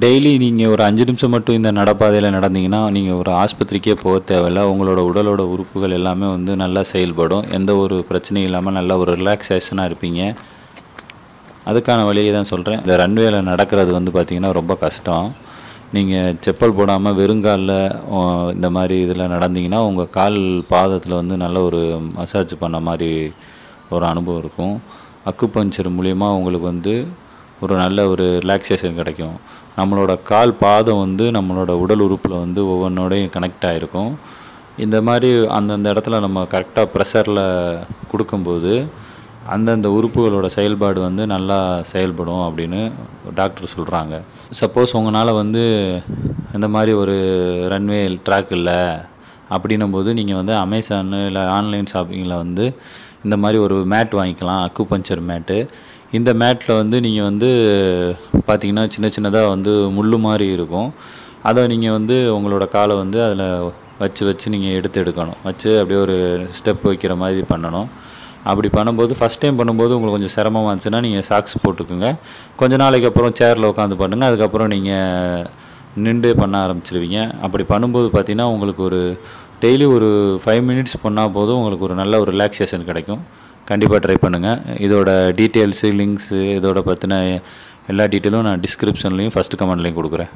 Daily நீங்கள் ஒரு 5 நிமிஷம் மட்டும் இந்த நடைபாதையில் நடந்தீங்கன்னா நீங்கள் ஒரு ஆஸ்பத்திரிக்கே போக தேவையில்ல. உங்களோட உடலோட உறுப்புகள் எல்லாமே வந்து நல்லா செயல்படும். எந்த ஒரு பிரச்சனையும் இல்லாமல் நல்லா ஒரு ரிலாக்ஸேஷனாக இருப்பீங்க. அதுக்கான வழியை தான் சொல்கிறேன். இந்த ரன்வேல நடக்கிறது வந்து பார்த்திங்கன்னா ரொம்ப கஷ்டம். நீங்கள் செப்பல் போடாமல் வெறுங்காலில் இந்த மாதிரி இதில் நடந்தீங்கன்னா உங்கள் கால் பாதத்தில் வந்து நல்ல ஒரு மசாஜ் பண்ண மாதிரி ஒரு அனுபவம் இருக்கும். அக்குபஞ்சர் மூலிமா உங்களுக்கு வந்து ஒரு நல்ல ஒரு ரிலாக்ஸேஷன் கிடைக்கும். நம்மளோட கால் பாதம் வந்து நம்மளோட உடல் உறுப்பில் வந்து ஒவ்வொன்றோடையும் கனெக்ட் ஆகிருக்கும். இந்த மாதிரி அந்தந்த இடத்துல நம்ம கரெக்டாக ப்ரெஷரில் கொடுக்கும்போது அந்தந்த உறுப்புகளோட செயல்பாடு வந்து நல்லா செயல்படும் அப்படின்னு டாக்டர் சொல்கிறாங்க. சப்போஸ் உங்களால் வந்து இந்த மாதிரி ஒரு ரன்வே ட்ராக் இல்லை அப்படின்னும்போது நீங்கள் வந்து அமேசானு இல்லை ஆன்லைன் ஷாப்பிங்கில் வந்து இந்த மாதிரி ஒரு மேட் வாங்கிக்கலாம், அக்குபஞ்சர் மேட்டு. இந்த மேட்டில் வந்து நீங்கள் வந்து பார்த்திங்கன்னா சின்ன சின்னதாக வந்து முள் மாதிரி இருக்கும். அதை நீங்கள் வந்து உங்களோட காலை வந்து அதில் வச்சு நீங்கள் எடுக்கணும். வச்சு அப்படியே ஒரு ஸ்டெப் வைக்கிற மாதிரி பண்ணணும். அப்படி பண்ணும்போது ஃபஸ்ட் டைம் பண்ணும்போது உங்களுக்கு கொஞ்சம் சிரமமாக இருந்துச்சுன்னா நீங்கள் சாக்ஸ் போட்டுக்குங்க. கொஞ்ச நாளைக்கு அப்புறம் சேரில் உட்காந்து பண்ணுங்கள். அதுக்கப்புறம் நீங்கள் நின்று பண்ண ஆரம்பிச்சிருவீங்க. அப்படி பண்ணும்போது பார்த்திங்கன்னா உங்களுக்கு ஒரு டெய்லி ஒரு 5 மினிட்ஸ் பண்ணால் போதும் உங்களுக்கு ஒரு நல்ல ஒரு ரிலாக்ஸேஷன் கிடைக்கும். கண்டிப்பாக ட்ரை பண்ணுங்கள். இதோட டீட்டெயில்ஸு, லிங்க்ஸு, இதோட பற்றின எல்லா டீட்டெயிலும் நான் டிஸ்கிரிப்ஷன்லேயும் ஃபஸ்ட்டு கமெண்ட்லேயும் கொடுக்குறேன்.